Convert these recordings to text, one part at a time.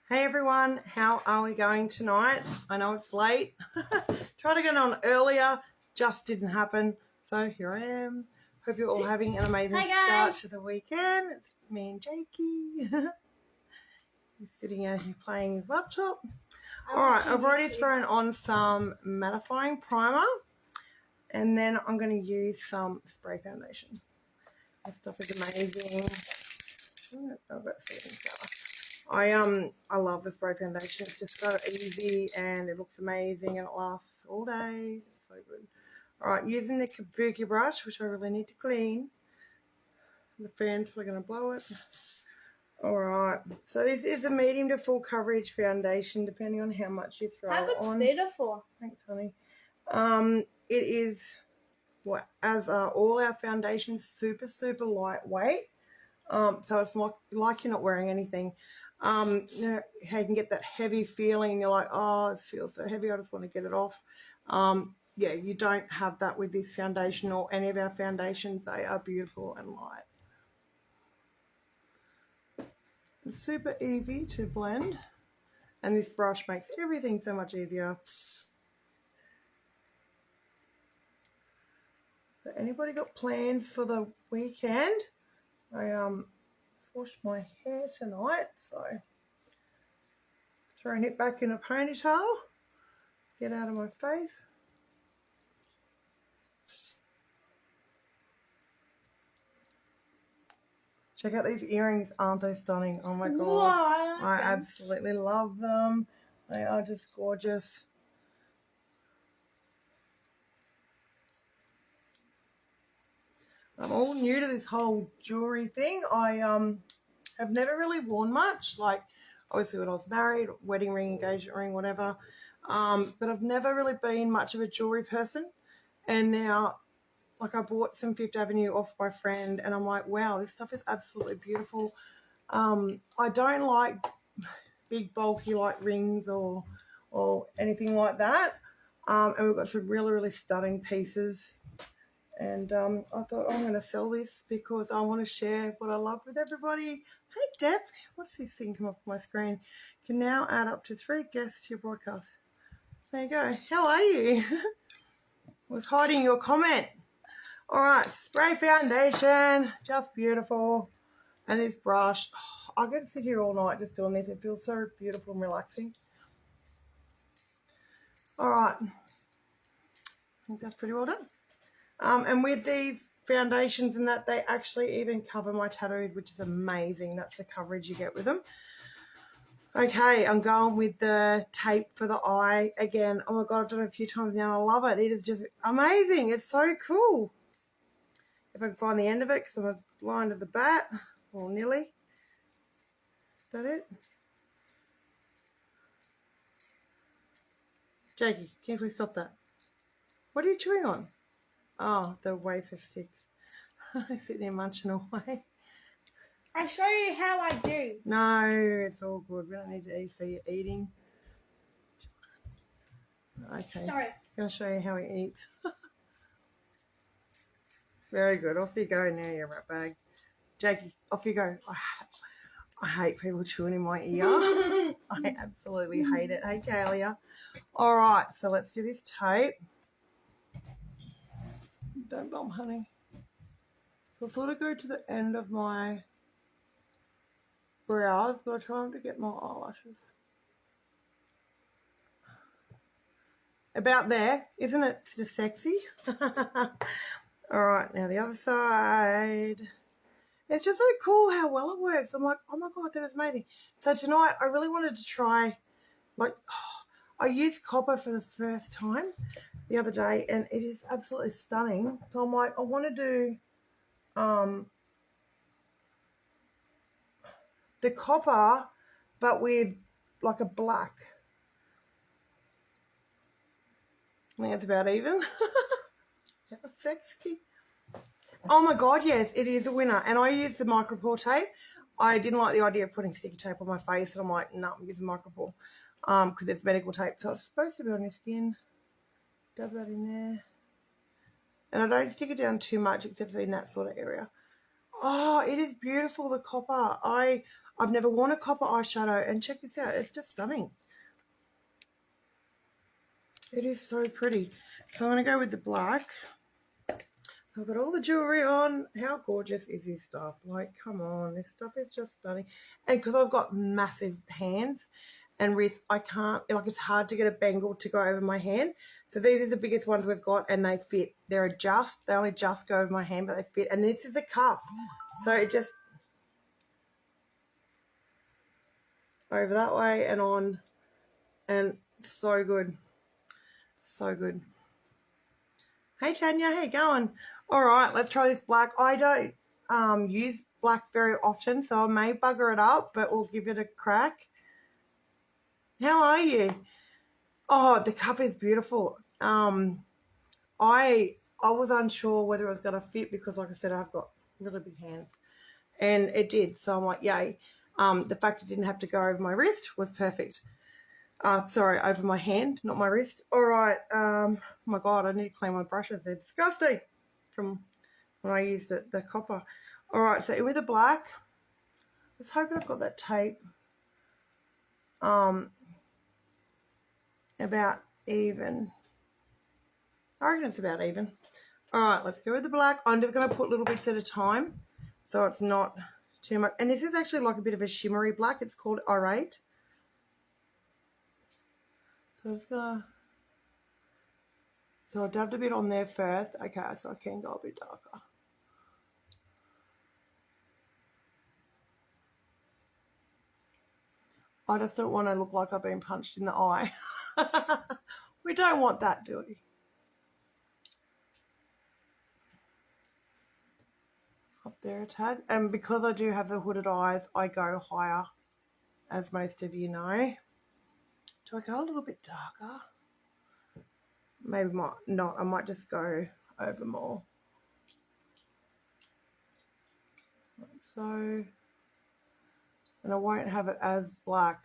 Hey everyone, how are we going tonight? I know it's late. Tried to get on earlier, just didn't happen. So here I am. Hope you're all having an amazing start to the weekend. It's me and Jakey. He's sitting out here playing his laptop. Alright, I've already thrown on some mattifying primer. And then I'm going to use some spray foundation. This stuff is amazing. I've got setting powder. I love the spray foundation. It's just so easy and it looks amazing and it lasts all day. It's so good. Alright, using the kabuki brush, which I really need to clean. The fan's probably going to blow it. Alright, so this is a medium to full coverage foundation depending on how much you throw that on. looks beautiful. Thanks, honey. It is, as are all our foundations, super, super lightweight. So it's like you're not wearing anything. You know, how you can get that heavy feeling and you're like, oh, it feels so heavy, I just want to get it off. Yeah, you don't have that with this foundation or any of our foundations. They are beautiful and light. It's super easy to blend, and this brush makes everything so much easier. So anybody got plans for the weekend? I washed my hair tonight, so throwing it back in a ponytail, get out of my face. Check out these earrings, aren't they stunning? Oh my god. Whoa, I absolutely love them. They are just gorgeous. I'm all new to this whole jewelry thing. I have never really worn much, like obviously when I was married, wedding ring, engagement ring, whatever. But I've never really been much of a jewelry person. And now, like, I bought some Fifth Avenue off my friend and I'm like, wow, this stuff is absolutely beautiful. I don't like big bulky like rings or anything like that. And we've got some really, really stunning pieces. And I thought, I'm going to sell this because I want to share what I love with everybody. Hey, Deb, what's this thing come up on my screen? Can now add up to 3 guests to your broadcast. There you go. How are you? Was hiding your comment. All right, spray foundation, just beautiful. And this brush, I could sit here all night just doing this. It feels so beautiful and relaxing. All right, I think that's pretty well done. And with these foundations and that, they actually even cover my tattoos, which is amazing. That's the coverage you get with them. Okay, I'm going with the tape for the eye again. Oh my god, I've done it a few times now and I love it. It is just amazing. It's so cool. If I can find the end of it, because I'm blind at the bat, or nearly. Is that it? Jakey, can you please stop that? What are you chewing on? Oh, the wafer sticks. I'm sitting there munching away. I'll show you how I do. No, it's all good. We don't need to see you eating. Okay. Sorry. I'm going to show you how he eats. Very good. Off you go now, you rat bag. Jakey, off you go. I hate people chewing in my ear. I absolutely hate it. Hey, Kalia. All right, so let's do this tape. Don't bump, honey. So I thought I'd go to the end of my brows, but I try to get my eyelashes. About there, isn't it just sexy? All right, now the other side. It's just so cool how well it works. I'm like, oh my god, that is amazing. So tonight, I really wanted to try, I used copper for the first time the other day, and it is absolutely stunning. So I'm like, I want to do the copper, but with like a black. I think it's about even. How sexy. Oh my god, yes, it is a winner. And I used the micropore tape. I didn't like the idea of putting sticky tape on my face, and I'm like, no, I'm using micropore because it's medical tape, so it's supposed to be on your skin. Dab that in there. And I don't stick it down too much except for in that sort of area. Oh, it is beautiful, the copper. I I've never worn a copper eyeshadow, and check this out. It's just stunning. It is so pretty. So I'm going to go with the black. I've got all the jewelry on. How gorgeous is this stuff? Like, come on. This stuff is just stunning. And because I've got massive hands and wrists, I can't, like, it's hard to get a bangle to go over my hand. So these are the biggest ones we've got, and they fit. They only just go over my hand, but they fit. And this is a cuff. So it just over that way and on, and so good. So good. Hey Tanya, how you going? All right, let's try this black. I don't use black very often, so I may bugger it up, but we'll give it a crack. How are you? Oh, the cuff is beautiful. I was unsure whether it was going to fit because, like I said, I've got really big hands, and it did. So I'm like, yay. The fact it didn't have to go over my wrist was perfect. Sorry, over my hand, not my wrist. All right. Oh my God, I need to clean my brushes. They're disgusting from when I used it, the copper. All right, so with the black, let's hope I've got that tape about even. I reckon it's about even. All right, let's go with the black. I'm just going to put little bits at a time so it's not too much. And this is actually like a bit of a shimmery black. It's called Irate. So it's gonna. So I dabbed a bit on there first. Okay, so I can go a bit darker. I just don't want to look like I've been punched in the eye. We don't want that, do we? Up there a tad. And because I do have the hooded eyes, I go higher, as most of you know. Do I go a little bit darker? Maybe not. I might just go over more. Like so. And I won't have it as black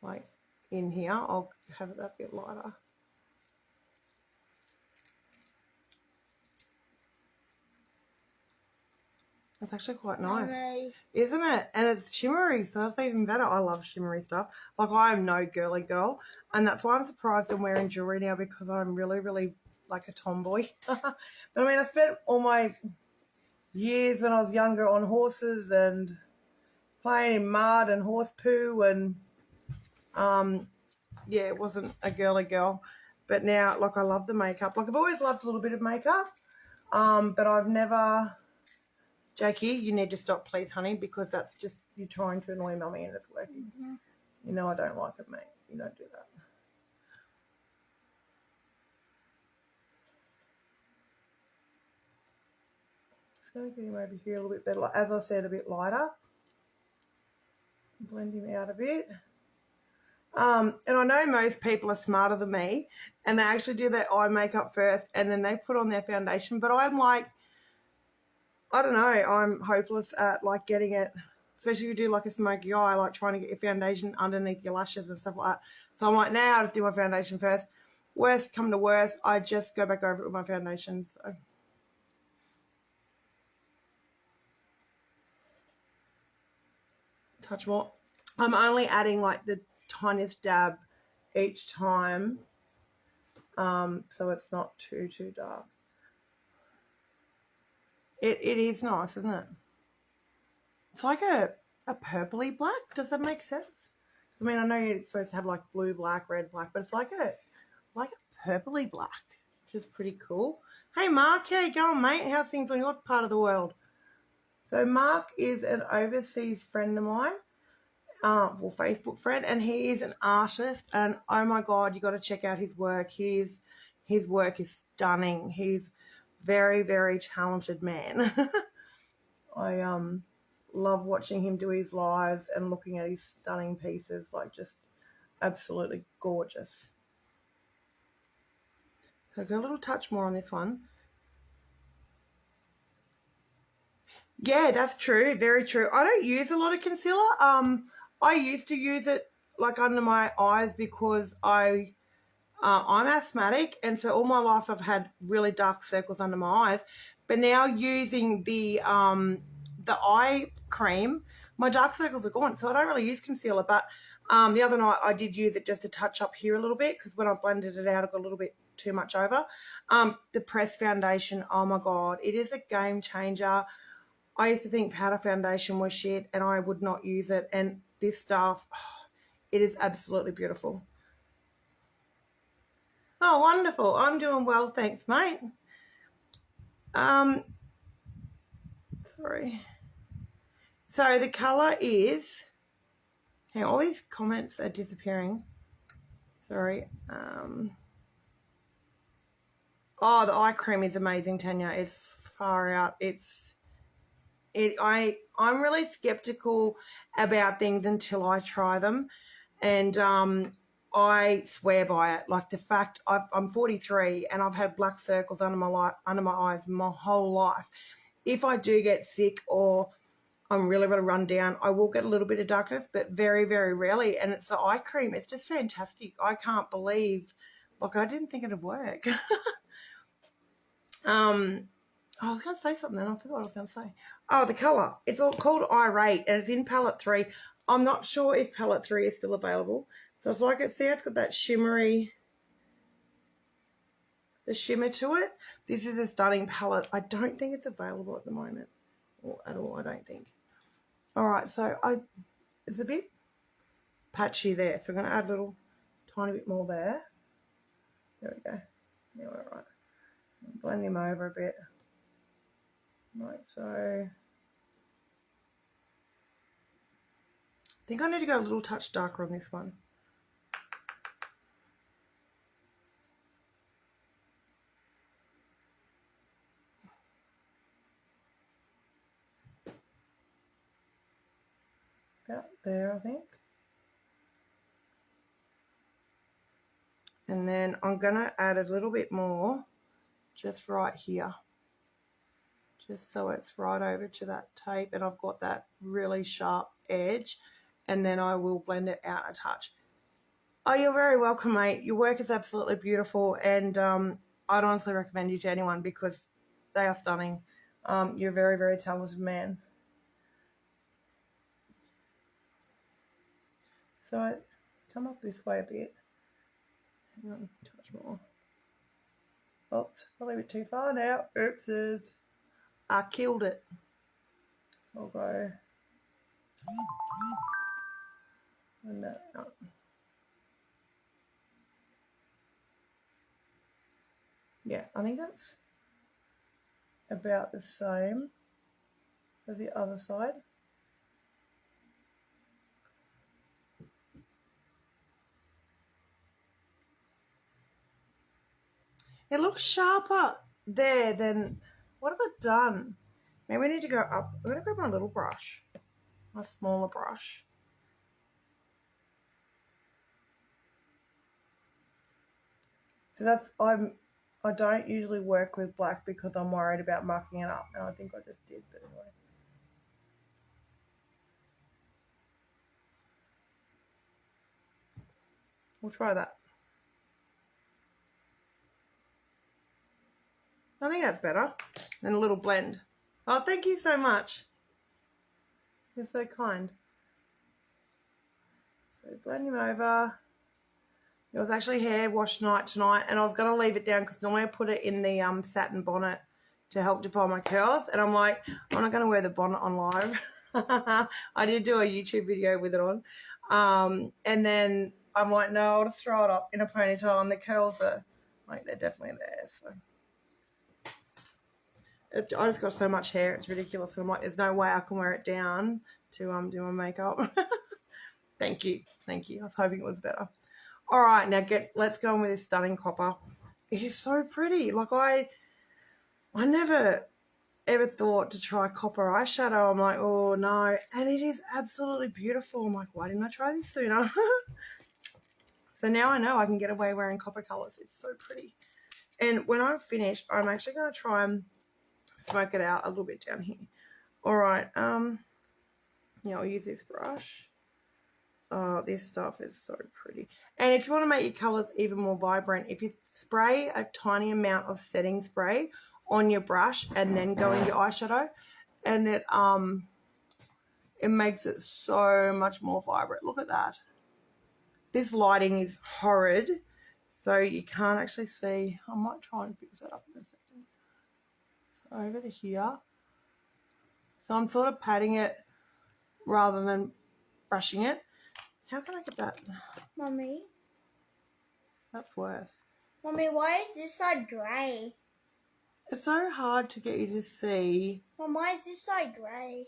like in here. I'll have it that bit lighter. It's actually quite nice, isn't it? And it's shimmery, so that's even better. I love shimmery stuff. Like, I am no girly girl, and that's why I'm surprised I'm wearing jewelry now, because I'm really, really like a tomboy. But I mean, I spent all my years when I was younger on horses and playing in mud and horse poo, and yeah, it wasn't a girly girl. But now, like, I love the makeup. Like, I've always loved a little bit of makeup, but I've never... Jackie, you need to stop, please, honey, because that's just you trying to annoy mummy and it's working. Mm-hmm. You know I don't like it, mate. You don't do that. Just going to get him over here a little bit better. As I said, a bit lighter. Blend him out a bit. And I know most people are smarter than me, and they actually do their eye makeup first and then they put on their foundation. But I'm like, I don't know, I'm hopeless at like getting it, especially if you do like a smoky eye, like trying to get your foundation underneath your lashes and stuff like that. So I'm like, now I'll just do my foundation first. Worst come to worst, I just go back over it with my foundation. So touch more. I'm only adding like the tiniest dab each time, so it's not too dark. It is nice, isn't it? It's like a purpley black. Does that make sense? I mean, I know you're supposed to have like blue black, red black, but it's like a purpley black, which is pretty cool. Hey Mark, how you going, mate? How's things on your part of the world? So Mark is an overseas friend of mine, well, Facebook friend, and he is an artist, and oh my God, you got to check out his work. His work is stunning. He's very, very talented man. I love watching him do his lives and looking at his stunning pieces, like just absolutely gorgeous. So I'll go a little touch more on this one. Yeah, that's true. Very true. I don't use a lot of concealer. I used to use it like under my eyes because I'm asthmatic, and so all my life I've had really dark circles under my eyes. But now using the the eye cream, my dark circles are gone. So I don't really use concealer. But the other night I did use it just to touch up here a little bit because when I blended it out, I got a little bit too much over. The pressed foundation, oh my God, it is a game changer. I used to think powder foundation was shit and I would not use it. And this stuff, it is absolutely beautiful. Oh, wonderful. I'm doing well, thanks, mate. Sorry. So the colour is, hey, all these comments are disappearing. Sorry. Oh, the eye cream is amazing, Tanya. It's far out. I'm really skeptical about things until I try them, and I swear by it. Like the fact I'm 43 and I've had black circles under my eyes my whole life. If I do get sick or I'm really, really run down, I will get a little bit of darkness, but very, very rarely. And it's the eye cream. It's just fantastic. I can't believe, like, I didn't think it'd work. I was going to say something then. I forgot what I was going to say. Oh, the colour. It's all called Irate and it's in palette 3. I'm not sure if palette 3 is still available. So it's like, see, it's got that shimmer to it. This is a stunning palette. I don't think it's available at the moment or at all, I don't think. All right, so it's a bit patchy there. So I'm going to add a little tiny bit more there. There we go. Yeah, we're right. Blend him over a bit. Like so. I think I need to go a little touch darker on this one. About there, I think. And then I'm going to add a little bit more just right here. Just so it's right over to that tape and I've got that really sharp edge, and then I will blend it out a touch. Oh, you're very welcome, mate. Your work is absolutely beautiful, and I'd honestly recommend you to anyone because they are stunning. You're a very, very talented man. So I come up this way a bit. Hang on, touch more. Oops, a little bit too far now. Oopsies. I killed it. So I'll go and that up. Yeah, I think that's about the same as the other side. It looks sharper there than, what have I done? Maybe we need to go up. I'm going to grab my little brush, my smaller brush. So that's, I don't usually work with black because I'm worried about mucking it up. And I think I just did, but anyway. We'll try that. I think that's better. And a little blend. Oh, thank you so much. You're so kind. So blend him over. It was actually hair wash night tonight, and I was going to leave it down because normally I put it in the satin bonnet to help define my curls. And I'm like, I'm not going to wear the bonnet on live. I did do a YouTube video with it on. And then I'm like, no, I'll just throw it up in a ponytail, and the curls are, like, they're definitely there. So I just got so much hair, it's ridiculous. And I'm like, there's no way I can wear it down to do my makeup. Thank you. Thank you. I was hoping it was better. All right, now let's go on with this stunning copper. It is so pretty. Like I never ever thought to try copper eyeshadow. I'm like, oh no. And it is absolutely beautiful. I'm like, why didn't I try this sooner? So now I know I can get away wearing copper colors. It's so pretty. And when I'm finished, I'm actually going to try and smoke it out a little bit down here. All right. Yeah, I'll use this brush. Oh, this stuff is so pretty. And if you want to make your colours even more vibrant, if you spray a tiny amount of setting spray on your brush and then go in your eyeshadow, and it makes it so much more vibrant. Look at that. This lighting is horrid, so you can't actually see. I might try and fix that up in a second. So over to here. So I'm sort of patting it rather than brushing it. How can I get that? Mummy. That's worse. Mummy, why is this side grey? It's so hard to get you to see. Mum, why is this side grey?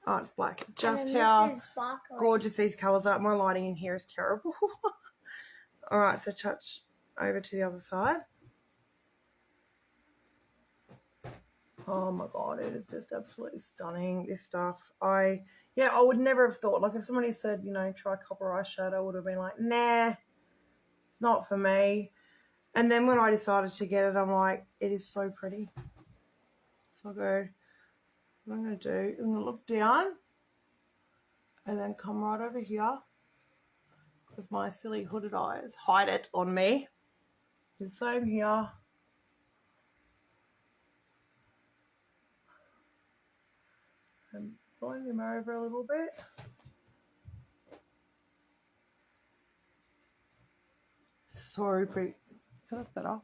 Oh, it's black. And Just then how this is sparkly. gorgeous these colours are. My lighting in here is terrible. All right, so touch over to the other side. Oh my God, it is just absolutely stunning, this stuff. I would never have thought, like if somebody said, you know, try copper eyeshadow, I would have been like, nah, it's not for me. And then when I decided to get it, I'm like, it is so pretty. So I go, what I'm going to do, I'm going to look down and then come right over here because my silly hooded eyes hide it on me. The same here. And blend them over a little bit. So pretty. Oh, that's better.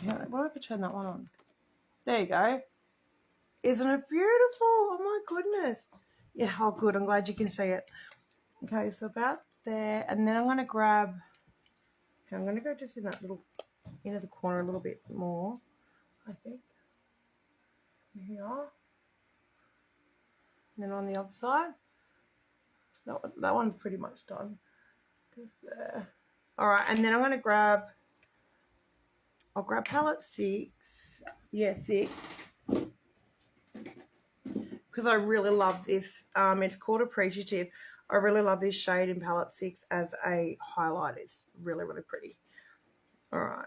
Yeah, what if I turn that one on? There you go. Isn't it beautiful? Oh my goodness. Yeah, oh good. I'm glad you can see it. Okay, so about there. And then I'm going to grab, I'm going to go just in that little, into the corner a little bit more, I think. Here. And then on the other side. That one's pretty much done. Just there. All right, and then I'm going to grab, I'll grab palette 6. Yeah, 6. Because I really love this. It's called Appreciative. I really love this shade in palette 6 as a highlight. It's really, really pretty. All right.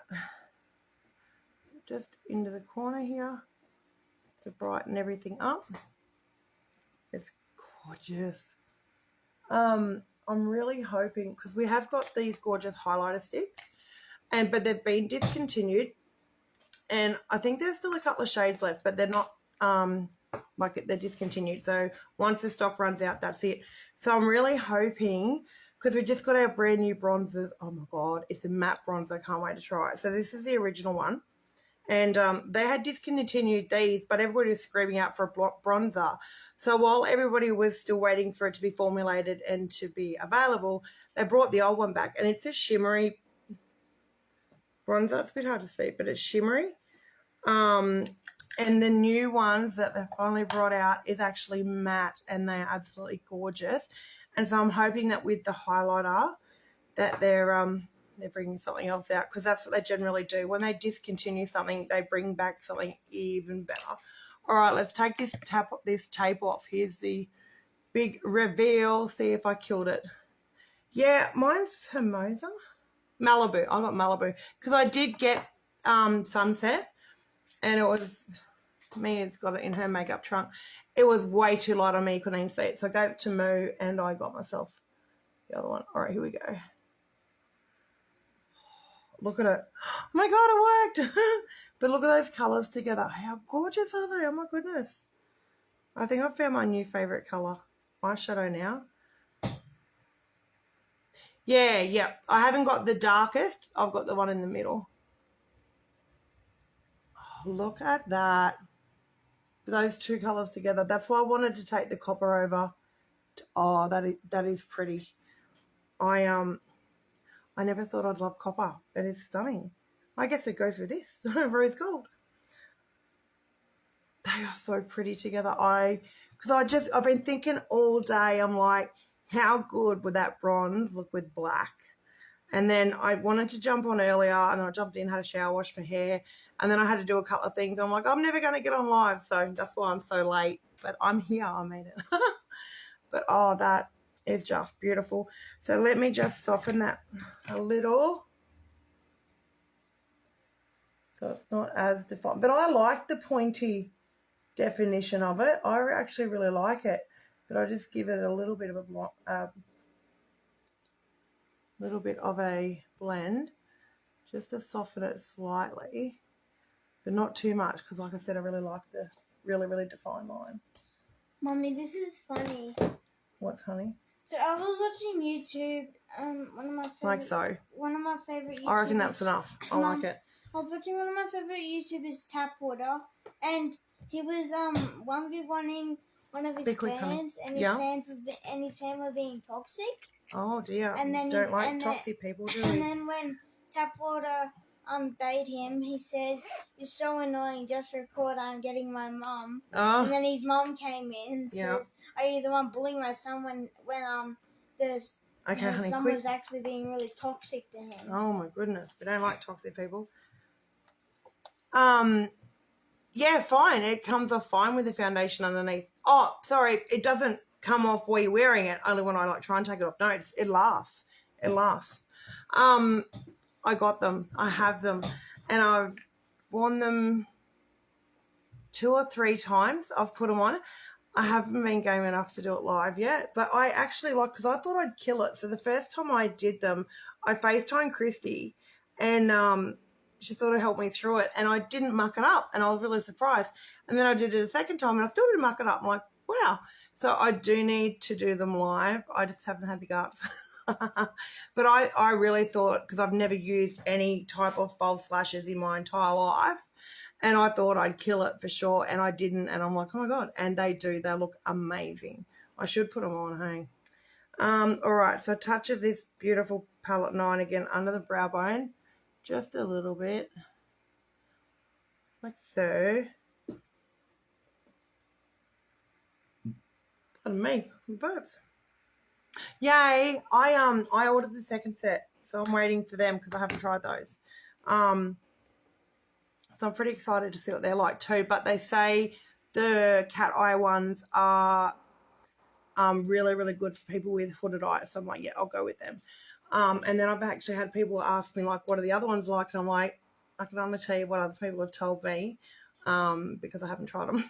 Just into the corner here to brighten everything up. It's gorgeous. I'm really hoping, because we have got these gorgeous highlighter sticks, but they've been discontinued. And I think there's still a couple of shades left, but they're not like they're discontinued. So once the stock runs out, that's it. So I'm really hoping, because we just got our brand new bronzers. Oh my God, it's a matte bronzer. I can't wait to try it. So this is the original one. And they had discontinued these, but everybody was screaming out for a bronzer. So while everybody was still waiting for it to be formulated and to be available, they brought the old one back. And it's a shimmery bronzer. It's a bit hard to see, but it's shimmery. And the new ones that they've finally brought out is actually matte, and they are absolutely gorgeous. And so I'm hoping that with the highlighter that they're bringing something else out, because that's what they generally do. When they discontinue something, they bring back something even better. All right, let's take this tape off. Here's the big reveal. See if I killed it. Yeah, mine's Hermosa. Malibu. I got Malibu because I did get Sunset, and it was Mia's got it in her makeup trunk. It was way too light on me. Couldn't even see it. So I gave it to Moo, and I got myself the other one. All right, here we go. Look at it. Oh my God, it worked. But look at those colours together. How gorgeous are they? Oh my goodness. I think I've found my new favourite colour eyeshadow now. Yeah. I haven't got the darkest. I've got the one in the middle. Oh, look at that. Those two colours together. That's why I wanted to take the copper over. Oh, that is pretty. I never thought I'd love copper. It is stunning. I guess it goes with this. Rose gold. They are so pretty together. I've been thinking all day, I'm like, how good would that bronze look with black? And then I wanted to jump on earlier, and then I jumped in, had a shower, washed my hair, and then I had to do a couple of things. I'm like, I'm never going to get on live, so that's why I'm so late. But I'm here. I made it. But, oh, that is just beautiful. So let me just soften that a little so it's not as defined. But I like the pointy definition of it. I actually really like it. But I just give it a little bit of a blend just to soften it slightly, but not too much because, like I said, I really like the really, really define mine. Mummy, this is funny. What's, honey? So I was watching YouTube. One of my favorite. Like so. One of my favorite YouTubers. I reckon that's enough. I like it. I was watching one of my favorite YouTubers, Tap Water, and he was 1v1ing one of his Be quick, honey. fans, and his fan were being toxic. Oh dear. And then Don't like toxic people, do And we? then when Tap Water bait him, he says, "You're so annoying. Just record. I'm getting my mum." Oh. And then his mum came in and says, "Are you the one bullying my son when there's Okay, honey, son quick. was actually being really toxic to him?" Oh my goodness. We don't like toxic people. Yeah, fine. It comes off fine with the foundation underneath. Oh, sorry. It doesn't come off while you're wearing it, only when I like try and take it off. No, it lasts. It lasts. I got them. I have them. And I've worn them 2 or 3 times. I've put them on. I haven't been game enough to do it live yet. But I actually because I thought I'd kill it. So the first time I did them, I FaceTimed Christy. And she sort of helped me through it. And I didn't muck it up. And I was really surprised. And then I did it a second time. And I still didn't muck it up. I'm like, wow. So I do need to do them live. I just haven't had the guts. But I really thought, because I've never used any type of false lashes in my entire life, and I thought I'd kill it for sure, and I didn't, and I'm like, oh my God, and they look amazing. I should put them on, hey. All right, so a touch of this beautiful palette 9 again under the brow bone, just a little bit, like so. Pardon me, from birds. Yay! I ordered the second set, so I'm waiting for them because I haven't tried those. So I'm pretty excited to see what they're like too. But they say the cat eye ones are really, really good for people with hooded eyes. So I'm like, yeah, I'll go with them. And then I've actually had people ask me, like, what are the other ones like? And I'm like, I can only tell you what other people have told me because I haven't tried them.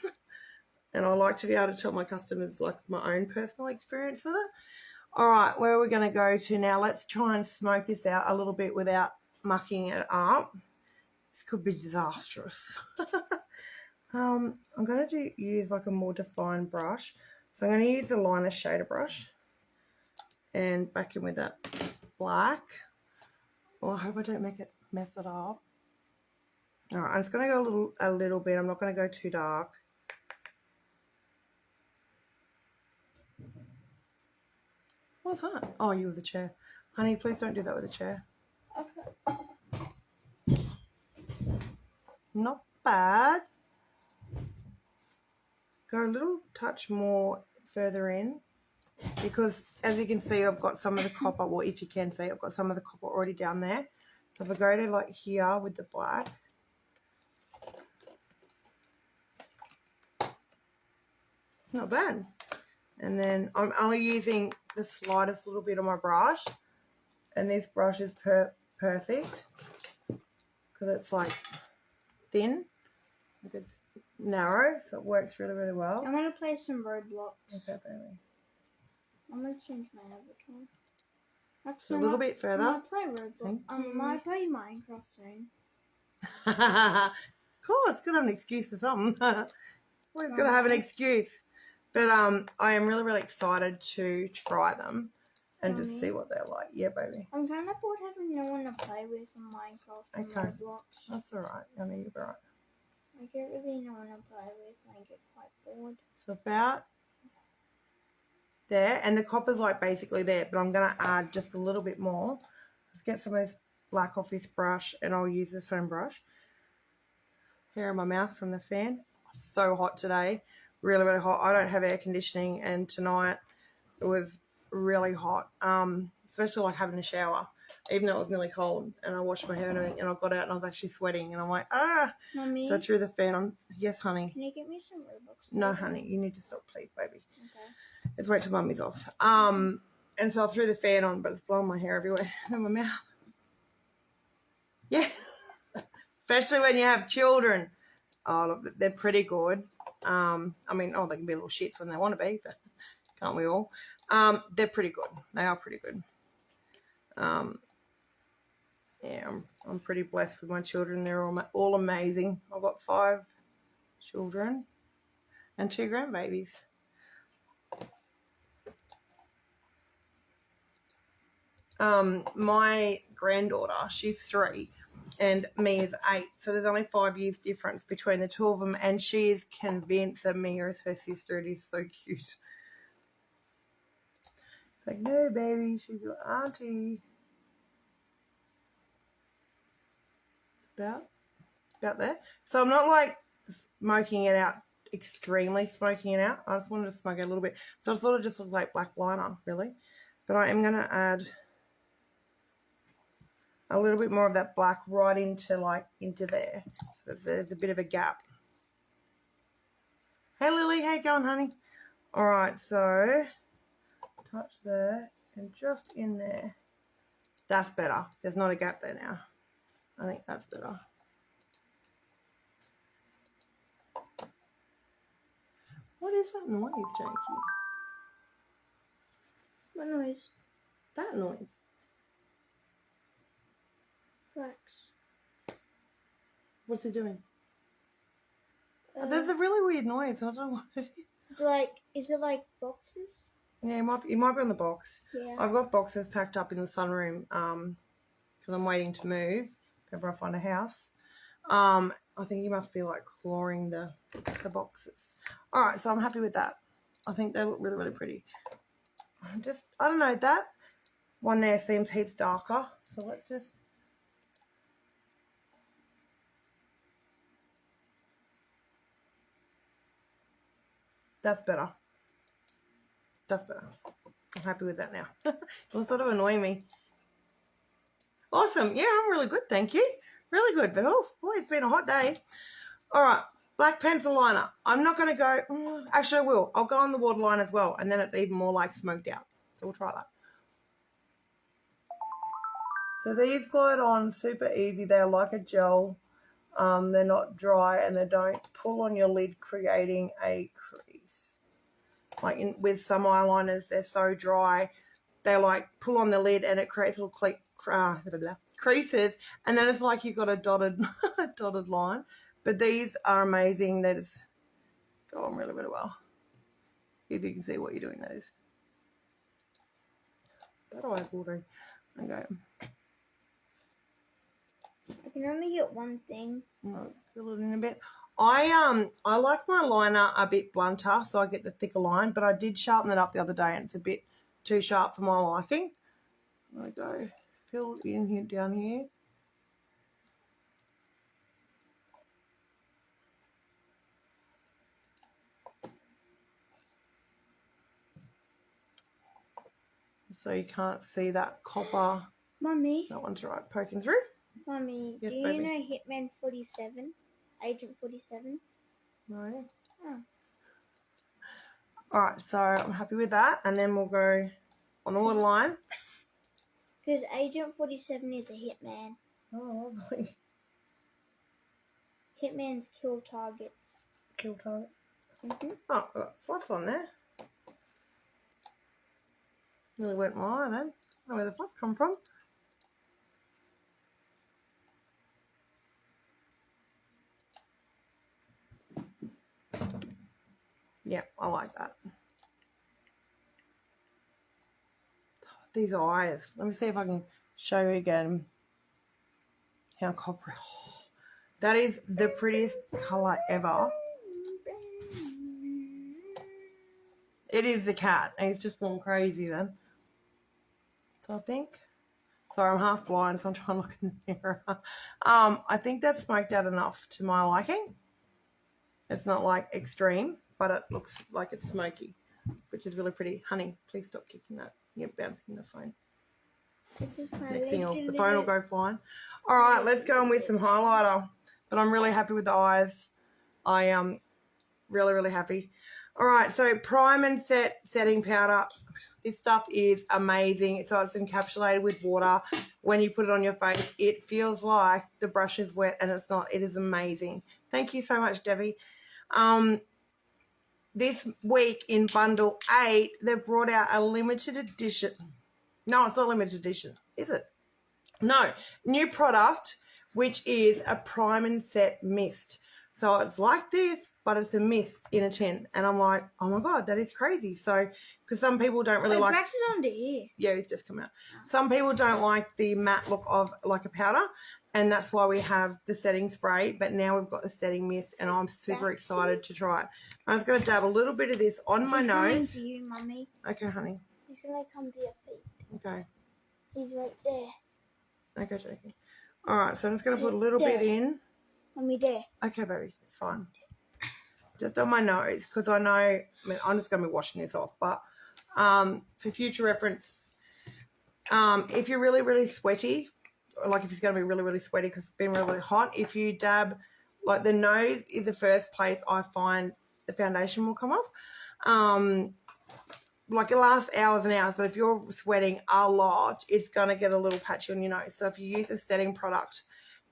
And I like to be able to tell my customers, like, my own personal experience with it. All right, where are we going to go to now? Let's try and smoke this out a little bit without mucking it up. This could be disastrous. I'm going to use like a more defined brush. So I'm going to use a liner shader brush and back in with that black. Oh, I hope I don't mess it up. All right, I'm just going to go a little bit. I'm not going to go too dark. What's that? Oh, you with the chair. Honey, please don't do that with the chair. Okay. Not bad. Go a little touch more further in because, as you can see, I've got some of the copper. Well, if you can see, I've got some of the copper already down there. So if I go to like here with the black. Not bad. And then I'm only using the slightest little bit of my brush. And this brush is perfect because it's like thin. It's narrow, so it works really, really well. I'm going to play some Roblox. Okay, baby. I'm going to change my avatar. Actually, a little bit further. I'm going to play Roblox. I might play Minecraft soon. Cool, it's good to have an excuse for something. Always got to have an excuse. But I am really, really excited to try them and just see what they're like. Yeah, baby. I'm kind of bored having no one to play with in Minecraft and Roblox. That's all right. I mean, you're right. I get really no one to play with and I get quite bored. So about there. And the copper's like basically there, but I'm going to add just a little bit more. Let's get some of this black off this brush and I'll use this foam brush. Hair in my mouth from the fan. So hot today. Really, really hot. I don't have air conditioning and tonight it was really hot, especially like having a shower, even though it was nearly cold, and I washed my hair and everything, and I got out and I was actually sweating, and I'm like, Mummy, so through the fan, yes, honey. Can you get me some Robux? No, honey, you need to stop, please, baby. Okay. Let's wait till Mummy's off. And so I threw the fan on, but it's blowing my hair everywhere in my mouth. Yeah, especially when you have children. Oh, look, they're pretty good. I mean, they can be little shits when they want to be, but can't we all? They're pretty good. They are pretty good. Yeah, I'm pretty blessed with my children. They're all amazing. I've got 5 children. and 2 grandbabies. My granddaughter, she's 3 and me is 8, so there's only 5 years difference between the 2 of them, and she is convinced that Mia is her sister. It is so cute. It's like, no baby, she's your auntie. It's about there. So I'm not like smoking it out, extremely smoking it out. I just wanted to smoke it a little bit, so it sort of just looks like black liner really, but I am going to add a little bit more of that black right into there. There's a bit of a gap. Hey Lily, how you going, honey? All right, so touch there and just in there. That's better. There's not a gap there now. I think that's better. What is that noise, Jakey? What noise? That noise. Wax. What's it doing? There's a really weird noise. I don't know what it is. Is it like boxes? Yeah, it might be on the box. Yeah. I've got boxes packed up in the sunroom because I'm waiting to move if ever I find a house. I think you must be like clawing the boxes. All right, so I'm happy with that. I think they look really, really pretty. I don't know, that one there seems heaps darker. So let's just... That's better. That's better. I'm happy with that now. It was sort of annoying me. Awesome. Yeah, I'm really good, thank you. Really good. But, oh, boy, it's been a hot day. All right, black pencil liner. I'm not going to go... Actually, I will. I'll go on the waterline as well, and then it's even more, like, smoked out. So we'll try that. So these glide on super easy. They're like a gel. They're not dry, and they don't pull on your lid, creating a crease. Like with some eyeliners, they're so dry, they like pull on the lid and it creates little creases, and then it's like you've got a dotted line. But these are amazing. They just go on really, really well. If you can see what you're doing, that is. That eye's watering. Okay. I can only get one thing. Let's fill it in a bit. I like my liner a bit blunter, so I get the thicker line, but I did sharpen it up the other day and it's a bit too sharp for my liking. I'm going to go fill in here, down here. So you can't see that copper. Mummy. That one's right, poking through. Mummy, yes, do you baby. know Hitman 47? Agent 47? No. Oh. All right, so I'm happy with that. And then we'll go on the waterline. Because Agent 47 is a hitman. Oh, lovely. Hitman's kill targets. Kill target. Mm-hmm. Oh, I've got fluff on there. Really went my eye then. I don't know where the fluff come from. Yeah, I like that. These eyes. Let me see if I can show you again how coppery. Oh, that is the prettiest colour ever. It is the cat. And he's just gone crazy then. So I think... Sorry, I'm half blind, so I'm trying to look in the mirror. I think that's smoked out enough to my liking. It's not like extreme, but it looks like it's smoky, which is really pretty. Honey, please stop kicking that. You're bouncing the phone. Next thing, the phone will go flying. All right, let's go in with some highlighter. But I'm really happy with the eyes. I am really, really happy. All right, so prime and set setting powder. This stuff is amazing. So it's encapsulated with water. When you put it on your face, it feels like the brush is wet, and it's not. It is amazing. Thank you so much, Debbie. This week in bundle 8, they've brought out a limited edition. No, it's not limited edition, is it? No, new product, which is a prime and set mist. So it's like this, but it's a mist in a tin. And I'm like, oh my God, that is crazy. So, because some people don't really like... Max is under here. Yeah, it's just come out. Some people don't like the matte look of like a powder, and that's why we have the setting spray. But now we've got the setting mist, and I'm super excited to try it. I'm just going to dab a little bit of this on my nose. He's coming to you, Mummy. Okay, honey. He's going to come to your feet. Okay. He's right there. Okay, Jackie. All right, so I'm just going to put a little bit in. Mummy, there. Okay, baby, it's fine. Just on my nose, because I know, I mean, I'm just going to be washing this off, but for future reference, if you're really, really sweaty, like if it's going to be really, really sweaty because it's been really, really hot, if you dab, like the nose is the first place I find the foundation will come off. Like it lasts hours and hours, but if you're sweating a lot, it's going to get a little patchy on your nose. So if you use a setting product,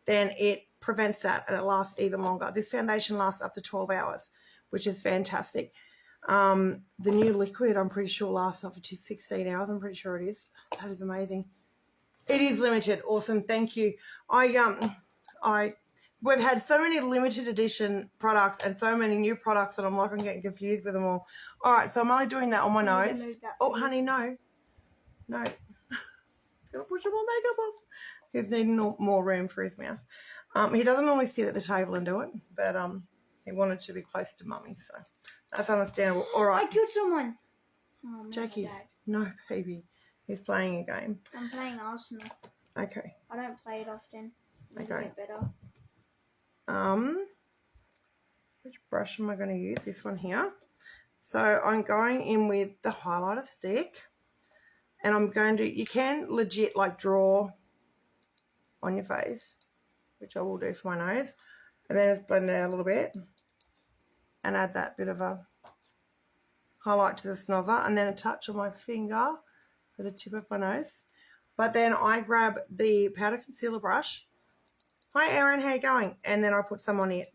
then it prevents that and it lasts even longer. This foundation lasts up to 12 hours, which is fantastic. The new liquid, I'm pretty sure, lasts up to 16 hours. I'm pretty sure it is. That is amazing. It is limited. Awesome. Thank you. We've had so many limited edition products and so many new products that I'm like, I'm getting confused with them all. All right, so I'm only doing that on my nose. Oh, honey, no. No. He's going to push more makeup off. He's needing more room for his mouth. He doesn't always sit at the table and do it, but he wanted to be close to Mummy, so that's understandable. All right. I killed someone. Oh, Jackie, no, baby. He's playing a game. I'm playing Arsenal. Okay. I don't play it often. Okay. Get better. Which brush am I going to use? This one here. So I'm going in with the highlighter stick, and I'm going to, you can legit like draw on your face, which I will do for my nose, and then just blend it out a little bit and add that bit of a highlight to the snozzer, and then a touch on my finger for the tip of my nose. But then I grab the powder concealer brush. Hi Erin, how you going? And then I put some on it.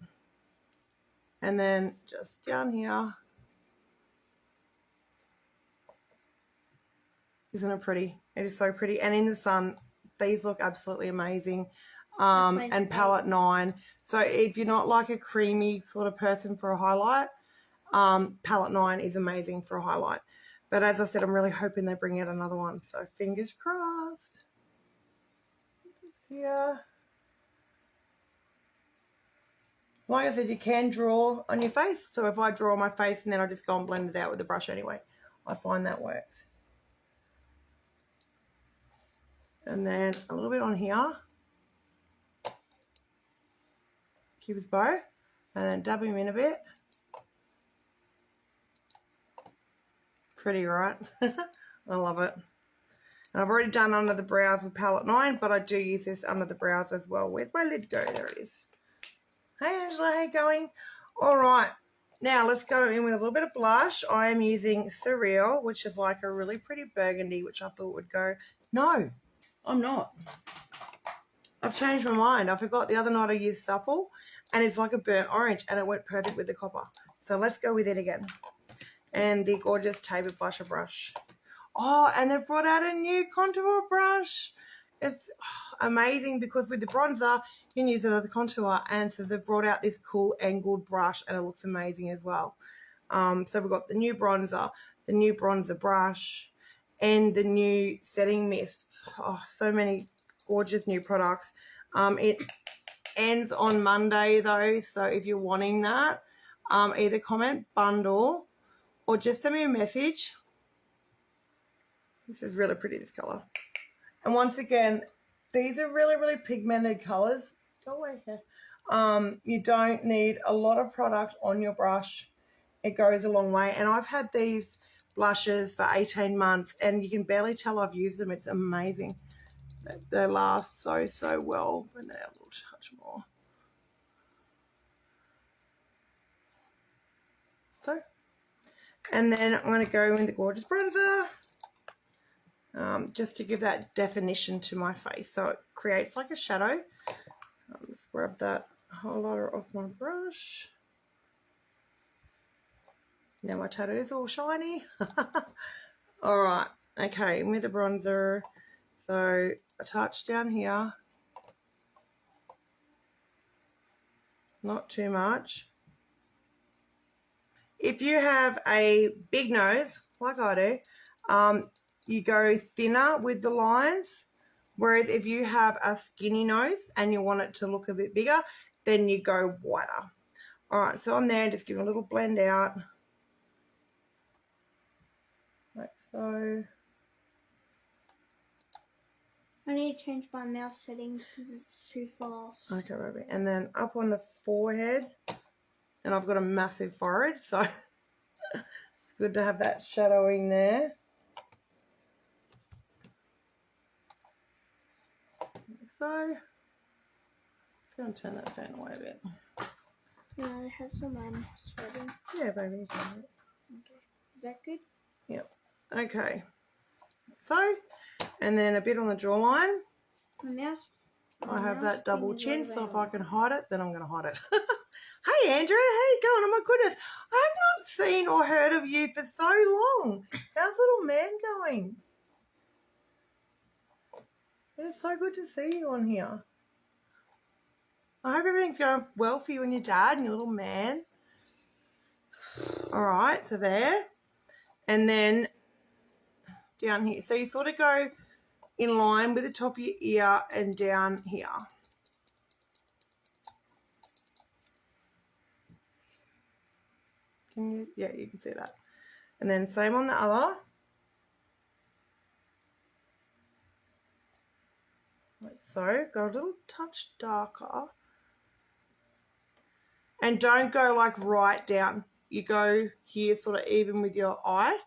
And then just down here. Isn't it pretty? It is so pretty. And in the sun, these look absolutely amazing. And palette 9. So if you're not like a creamy sort of person for a highlight, palette 9 is amazing for a highlight. But as I said, I'm really hoping they bring out another one. So fingers crossed. Yeah. Like I said, you can draw on your face. So if I draw on my face and then I just go and blend it out with the brush anyway, I find that works. And then a little bit on here. Cupid's bow. And then dab him in a bit. Pretty, right? I love it. And I've already done under the brows with palette 9, but I do use this under the brows as well. Where'd my lid go? There it is. Hey Angela, how you going? All right, now let's go in with a little bit of blush. I am using Surreal, which is like a really pretty burgundy, which I thought would go. No, I'm not. I've changed my mind. I forgot the other night I used Supple, and it's like a burnt orange, and it went perfect with the copper. So let's go with it again. And the gorgeous Taper Blusher brush. Oh, and they've brought out a new contour brush. It's amazing because with the bronzer, you can use it as a contour. And so they've brought out this cool angled brush and it looks amazing as well. So we've got the new bronzer brush, and the new setting mist. Oh, so many gorgeous new products. It ends on Monday though. So if you're wanting that, either comment bundle or just send me a message. This is really pretty, this color. And once again, these are really, really pigmented colors. Go away here. You don't need a lot of product on your brush. It goes a long way. And I've had these blushes for 18 months and you can barely tell I've used them. It's amazing. They last so, so well. And they're a little touch more. So, and then I'm going to go in the gorgeous bronzer. Just to give that definition to my face. So it creates like a shadow. Let's grab that highlighter off my brush. Now my tattoo is all shiny. All right. Okay, with the bronzer. So a touch down here. not too much. If you have a big nose, like I do, you go thinner with the lines. Whereas if you have a skinny nose and you want it to look a bit bigger, then you go wider. All right, so I'm there, just giving a little blend out. Like so. I need to change my mouse settings because it's too fast. Okay, baby. And then up on the forehead. And I've got a massive forehead, so it's good to have that shadowing there. So, just going to turn that fan away a bit. No, I have someone sweating. Yeah, baby, you can have it. Okay. Is that good? Yep. Okay. So, and then a bit on the jawline. My mouse. I have that double chin, so if I can hide it, then I'm going to hide it. Hey, Andrew, how you going? Oh, my goodness. I have not seen or heard of you for so long. How's little man going? It's so good to see you on here. I hope everything's going well for you and your dad and your little man. All right, so there. And then down here. So you sort of go in line with the top of your ear and down here. Can you? Yeah, you can see that. And then same on the other. Like so. Go a little touch darker. And don't go like right down. You go here sort of even with your eye.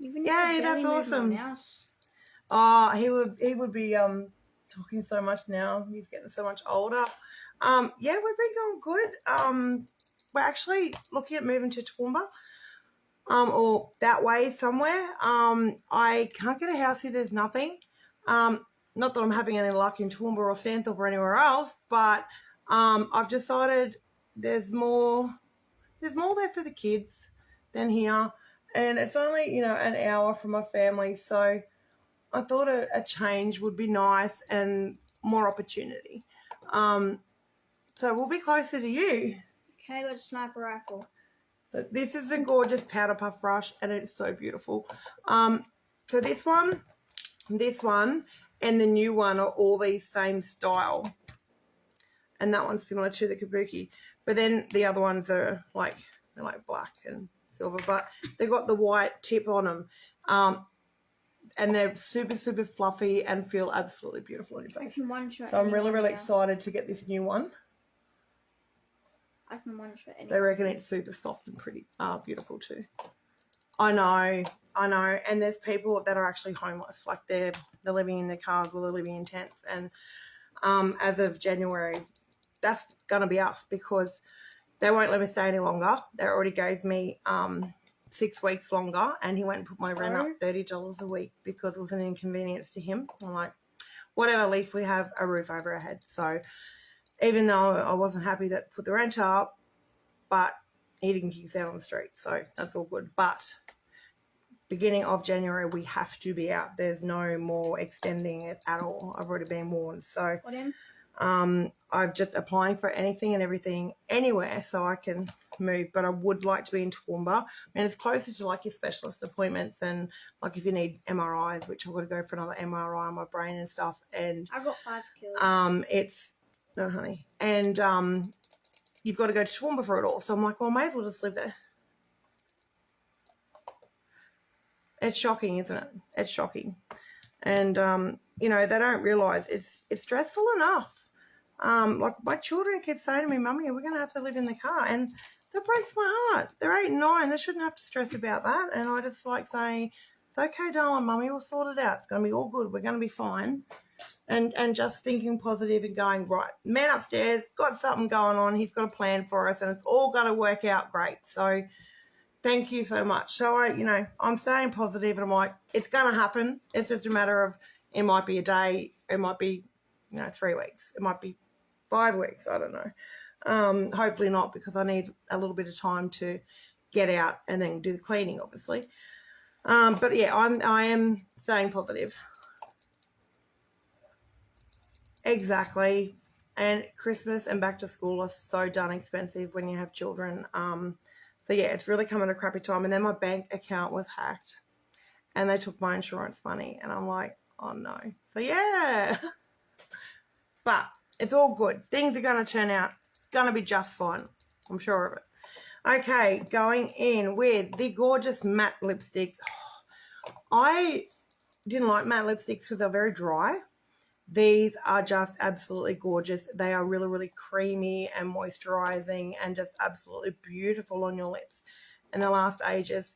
Yay, that's awesome. Oh, he would be talking so much now. He's getting so much older. Yeah, we've been going good. We're actually looking at moving to Toowoomba. Or that way somewhere. I can't get a house here, there's nothing. Not that I'm having any luck in Toowoomba or Santhorpe or anywhere else, but I've decided there's more there for the kids than here. And it's only, you know, an hour from my family, so I thought a change would be nice and more opportunity. So we'll be closer to you. Okay, I got a sniper rifle. So this is a gorgeous powder puff brush, and it's so beautiful. So this one, and the new one are all these same style. And that one's similar to the Kabuki. But then the other ones are like, they're like black and silver, but they've got the white tip on them. And they're super, super fluffy and feel absolutely beautiful on your face. I can one-shot. So I'm really, really excited to get this new one. I can one-shot anyone. They reckon it's super soft and pretty beautiful too. I know. And there's people that are actually homeless. Like they're living in their cars or they're living in tents. And as of January, that's going to be us because they won't let me stay any longer. They already gave me 6 weeks longer, and he went and put my rent up $30 a week because it was an inconvenience to him. I'm like, whatever, at least we have a roof over our head. So even though I wasn't happy that put the rent up, but he didn't kick us out on the street, so that's all good. But beginning of January, we have to be out. There's no more extending it at all. I've already been warned. So I'm just applying for anything and everything anywhere so I can move. But I would like to be in Toowoomba. And it's closer to like your specialist appointments and like if you need MRIs, which I've got to go for another MRI on my brain and stuff. And I've got 5 kilos. No, honey. And you've got to go to Toowoomba for it all. So I'm like, well, I may as well just live there. It's shocking, isn't it? It's shocking. And, you know, they don't realise it's stressful enough. Like my children keep saying to me, Mummy, we're going to have to live in the car. And that breaks my heart. They're 8 and 9. They shouldn't have to stress about that. And I just like saying, it's okay, darling, Mummy, we'll sort it out. It's going to be all good. We're going to be fine. And just thinking positive and going, right, man upstairs, got something going on. He's got a plan for us and it's all going to work out great. So thank you so much. So, I'm staying positive and I'm like, it's going to happen. It's just a matter of it might be a day. It might be, 3 weeks. It might be 5 weeks. I don't know. Hopefully not because I need a little bit of time to get out and then do the cleaning, obviously. But, yeah, I am staying positive. Exactly. And Christmas and back to school are so darn expensive when you have children. So yeah, it's really come at a crappy time. And then my bank account was hacked and they took my insurance money. And I'm like, oh no. So yeah. But it's all good. Things are going to turn out. It's going to be just fine. I'm sure of it. Okay, going in with the gorgeous matte lipsticks. I didn't like matte lipsticks because they're very dry. These are just absolutely gorgeous. They are really, really creamy and moisturizing and just absolutely beautiful on your lips. And they last ages.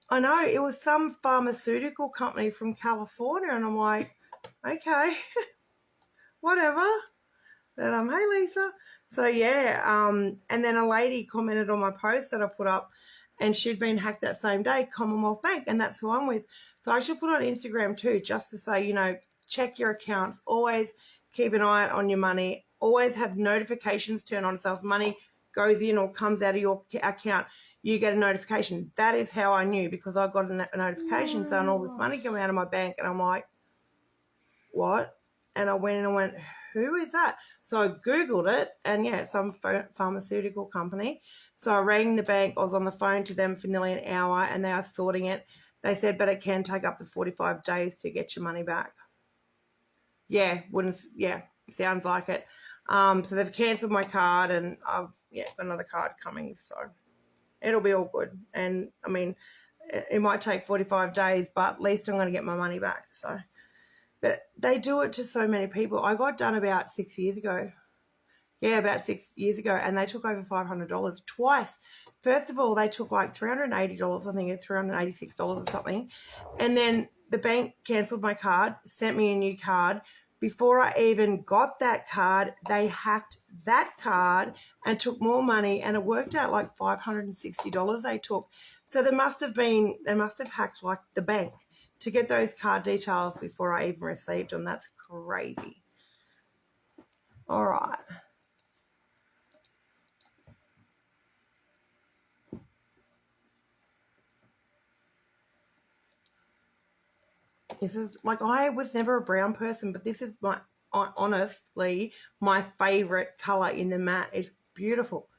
I know, it was some pharmaceutical company from California and I'm like, okay, whatever. But hey Lisa. So yeah, and then a lady commented on my post that I put up and she'd been hacked that same day, Commonwealth Bank, and that's who I'm with. So I should put on Instagram too, just to say, you know, check your accounts, always keep an eye on your money, always have notifications turned on. So if money goes in or comes out of your account, you get a notification. That is how I knew, because I got a notification saying all this money coming out of my bank, and I'm like, what? And I went in and went, who is that? So I Googled it, and yeah, it's some pharmaceutical company. So I rang the bank. I was on the phone to them for nearly an hour, and they are sorting it. They said, but it can take up to 45 days to get your money back. Yeah, sounds like it. So they've cancelled my card, and I've got another card coming, so it'll be all good. And I mean, it might take 45 days, but at least I'm going to get my money back. So. But they do it to so many people. I got done about 6 years ago. Yeah, about 6 years ago, and they took over $500 twice. First of all, they took like $380, I think it's $386 or something. And then the bank cancelled my card, sent me a new card. Before I even got that card, they hacked that card and took more money, and it worked out like $560 they took. So they must have hacked like the bank to get those card details before I even received them. That's crazy. All right. This is, like, I was never a brown person, but this is honestly my favorite color in the matte. It's beautiful.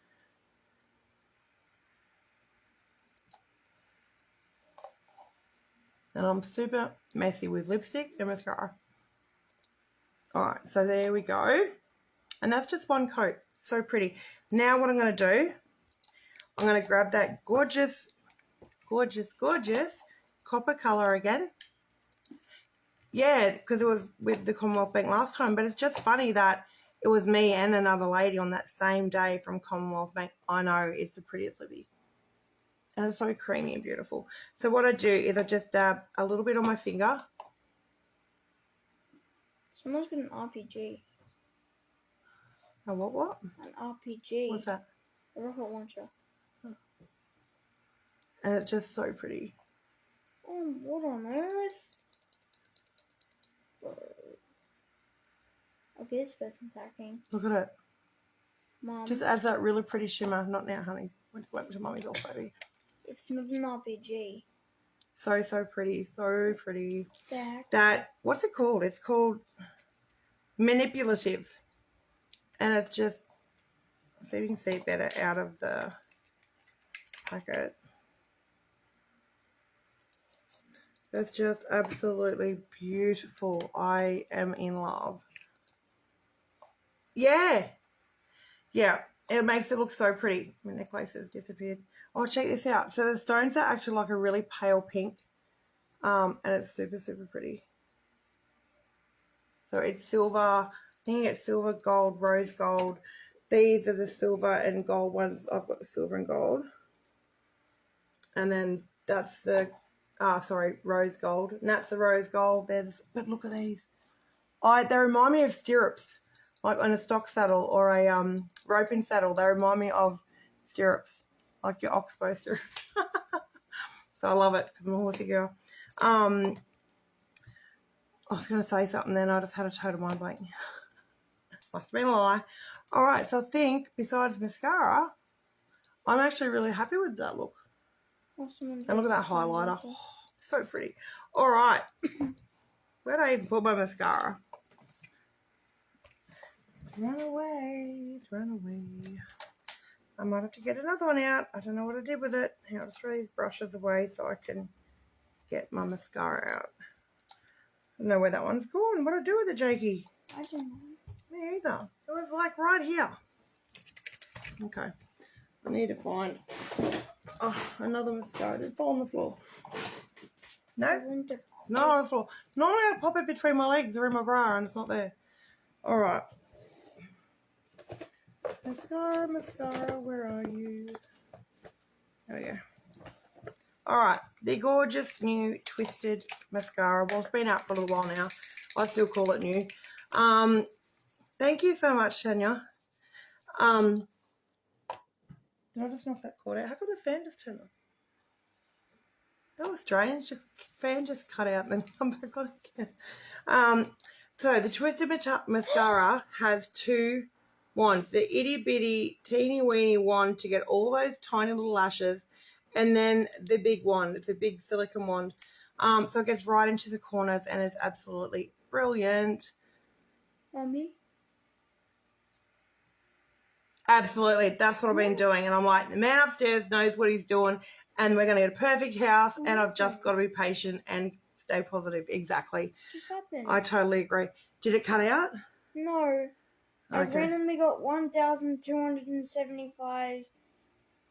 And I'm super messy with lipstick and mascara. All right, so there we go. And that's just one coat. So pretty. Now what I'm going to do, I'm going to grab that gorgeous, gorgeous, gorgeous copper color again. Yeah, because it was with the Commonwealth Bank last time, but it's just funny that it was me and another lady on that same day from Commonwealth Bank. I know, it's the prettiest lippy. And it's so creamy and beautiful. So what I do is I just dab a little bit on my finger. Someone's got an RPG. Oh, what? An RPG. What's that? A rocket launcher. And it's just so pretty. Oh, what on earth? Okay, this person's hacking. Look at it. Mom. Just adds that really pretty shimmer. Not now, honey. Just wait until Mummy's off, baby. It's not an RPG. So pretty. So pretty. That, what's it called? It's called manipulative. And it's just, so you can see better out of the packet. It's just absolutely beautiful. I am in love. Yeah. Yeah. It makes it look so pretty. My necklace has disappeared. Oh, check this out. So the stones are actually like a really pale pink. And it's super, super pretty. So it's silver. I think it's silver, gold, rose gold. These are the silver and gold ones. I've got the silver and gold. And then that's the, rose gold. And that's the rose gold. But look at these. They remind me of stirrups, like on a stock saddle or a roping saddle. They remind me of stirrups, like your oxbow stirrups. So I love it because I'm a horsey girl. I was going to say something then. I just had a total mind blank. Must have been a lie. All right, so I think besides mascara, I'm actually really happy with that look. And look at that highlighter. Oh, so pretty. All right. Where did I even put my mascara? Run away, run away. I might have to get another one out. I don't know what I did with it. I'll throw these brushes away so I can get my mascara out. I don't know where that one's gone. What do I do with it, Jakey? I don't know. Me either. It was like right here. Okay. I need to find another mascara. Did it fall on the floor? No? It's not on the floor. Normally I pop it between my legs or in my bra and it's not there. Alright. Mascara, mascara, where are you? Oh yeah. Alright, the gorgeous new Twisted mascara. Well, it's been out for a little while now. I still call it new. Thank you so much, Tanya. Did I just knock that cord out? How come the fan just turned off? That was strange. The fan just cut out and then come back on again. So the Twisted mascara has two wands. The itty bitty teeny weeny wand to get all those tiny little lashes, and then the big wand. It's a big silicone wand. So it gets right into the corners and it's absolutely brilliant. Mommy? Absolutely. That's what I've been doing. And I'm like, the man upstairs knows what he's doing and we're going to get a perfect house and I've just got to be patient and stay positive. Exactly. What just happened? I totally agree. Did it cut out? No. I Okay. randomly got 1,275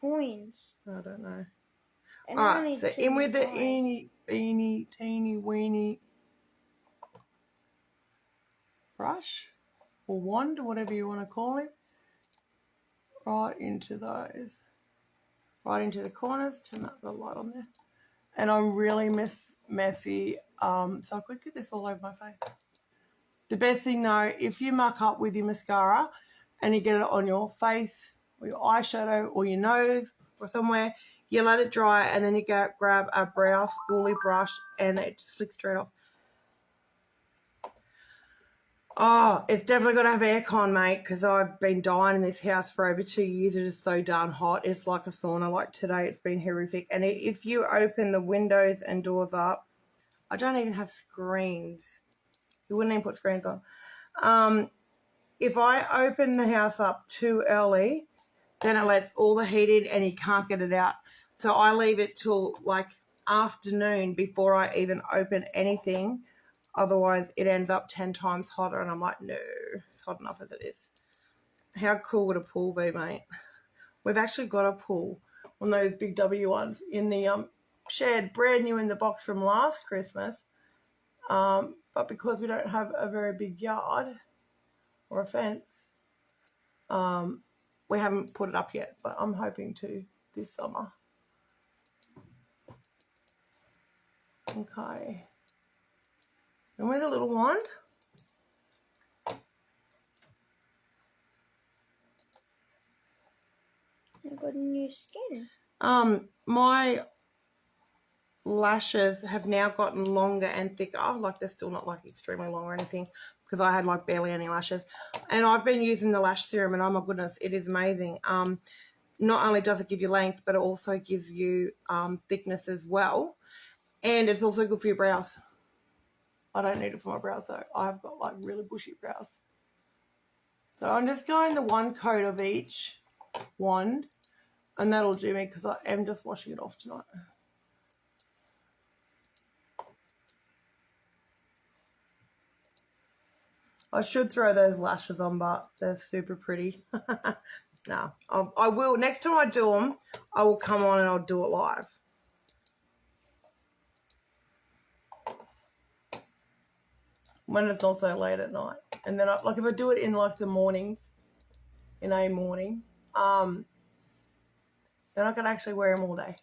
coins. I don't know. And All I right. need So in with the 75. eeny, teeny, weeny brush or wand or whatever you want to call it. Right into those. Right into the corners. Turn the light on there. And I'm really messy. So I could get this all over my face. The best thing though, if you muck up with your mascara and you get it on your face or your eyeshadow or your nose or somewhere, you let it dry and then you go grab a brow spoolie brush and it just flicks straight off. Oh, it's definitely got to have aircon, mate, because I've been dying in this house for over 2 years. It is so darn hot. It's like a sauna. Like today, it's been horrific. And if you open the windows and doors up, I don't even have screens. You wouldn't even put screens on. If I open the house up too early, then it lets all the heat in and you can't get it out. So I leave it till like afternoon before I even open anything. Otherwise, it ends up 10 times hotter, and I'm like, no, it's hot enough as it is. How cool would a pool be, mate? We've actually got a pool, one of those big W ones, in the shed, brand new in the box from last Christmas. But because we don't have a very big yard or a fence, we haven't put it up yet, but I'm hoping to this summer. Okay. And with a little wand. I've got a new skin. My lashes have now gotten longer and thicker. Like they're still not like extremely long or anything because I had like barely any lashes. And I've been using the Lash Serum and oh my goodness, it is amazing. Not only does it give you length, but it also gives you thickness as well. And it's also good for your brows. I don't need it for my brows though. I've got like really bushy brows. So I'm just going the one coat of each wand and that'll do me because I am just washing it off tonight. I should throw those lashes on, but they're super pretty. No, I will. Next time I do them, I will come on and I'll do it live. When it's also late at night. And then, like, if I do it in, like, the mornings, in a morning, then I can actually wear them all day.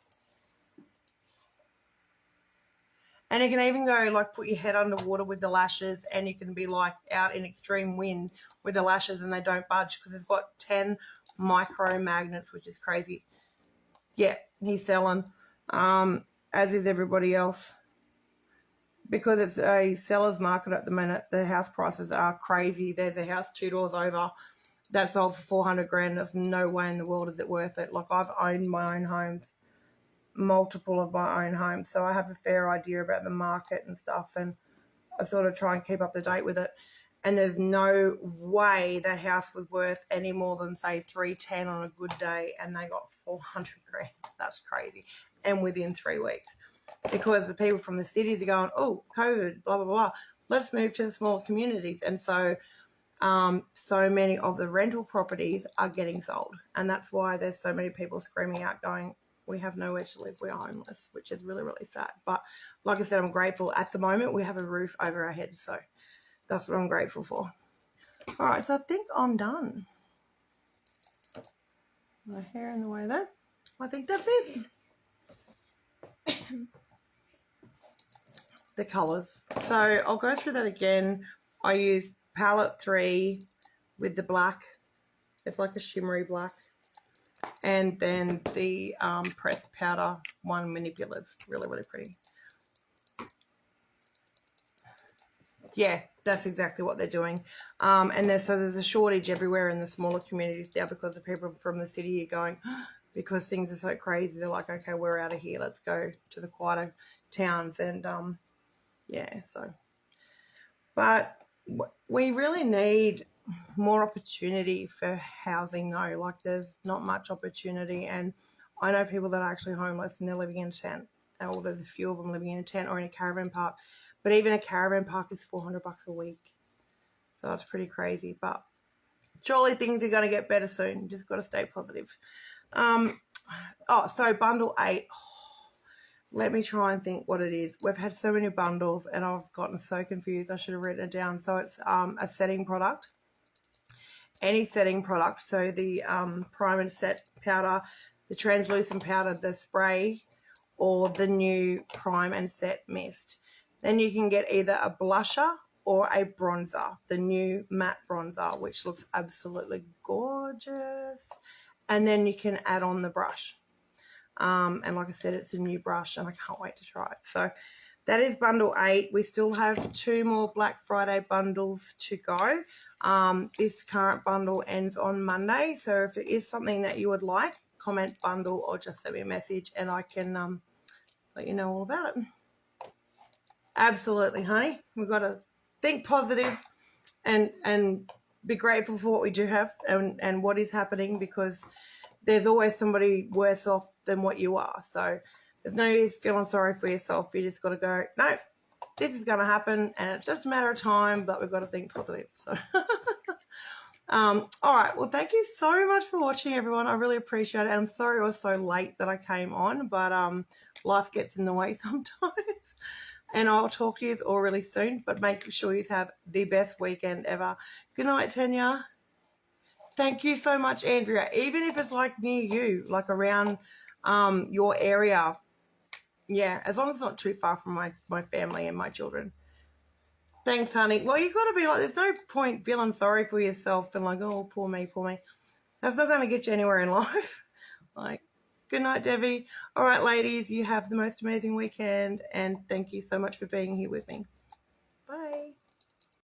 And you can even go, like, put your head underwater with the lashes and you can be, like, out in extreme wind with the lashes and they don't budge because it's got 10 micro magnets, which is crazy. Yeah, he's selling, as is everybody else. Because it's a seller's market at the minute, the house prices are crazy. There's a house 2 doors over that sold for 400 grand. There's no way in the world is it worth it. Like I've owned my own homes, multiple of my own homes, so I have a fair idea about the market and stuff, and I sort of try and keep up to date with it. and there's no way that house was worth any more than, say, 310 on a good day, and they got 400 grand. That's crazy. And within 3 weeks, because the people from the cities are going, oh, COVID, blah, blah, blah, let's move to the smaller communities. And so so many of the rental properties are getting sold, and that's why there's so many people screaming out going, we have nowhere to live, we're homeless, which is really, really sad. But like I said, I'm grateful at the moment we have a roof over our head, so that's what I'm grateful for. All right, so I think I'm done. My hair in the way there. I think that's it. The colours. So I'll go through that again. I used palette 3 with the black. It's like a shimmery black. And then the pressed powder 1 manipulative. Really, really pretty. Yeah, that's exactly what they're doing. And so there's a shortage everywhere in the smaller communities now because the people from the city are going, because things are so crazy, they're like, okay, we're out of here. Let's go to the quieter towns. And, yeah, so. But we really need more opportunity for housing, though. Like, there's not much opportunity. And I know people that are actually homeless and they're living in a tent. Or there's a few of them living in a tent or in a caravan park. But even a caravan park is $400 a week. So that's pretty crazy. But surely things are going to get better soon. You just got to stay positive. So bundle 8. Let me try and think what it is. We've had so many bundles and I've gotten so confused. I should have written it down. So it's a setting product. Any setting product. So the prime and set powder, the translucent powder, the spray, or the new prime and set mist. Then you can get either a blusher or a bronzer, the new matte bronzer, which looks absolutely gorgeous. And then you can add on the brush. And like I said, it's a new brush and I can't wait to try it. So that is bundle 8. We still have 2 more Black Friday bundles to go. This current bundle ends on Monday. So if it is something that you would like, comment bundle or just send me a message and I can let you know all about it. Absolutely, honey. We've got to think positive and be grateful for what we do have and what is happening, because there's always somebody worse off than what you are. So there's no use feeling sorry for yourself. You just got to go, no, this is going to happen and it's just a matter of time, but we've got to think positive. So, all right. Well, thank you so much for watching, everyone. I really appreciate it. And I'm sorry it was so late that I came on, but life gets in the way sometimes. And I'll talk to you all really soon, but make sure you have the best weekend ever. Good night, Tanya. Thank you so much, Andrea. Even if it's like near you, like around your area. Yeah, as long as it's not too far from my family and my children. Thanks, honey. Well, you've got to be like, there's no point feeling sorry for yourself and like, oh, poor me, poor me. That's not going to get you anywhere in life. Like, good night, Debbie. All right, ladies, you have the most amazing weekend, and thank you so much for being here with me. Bye.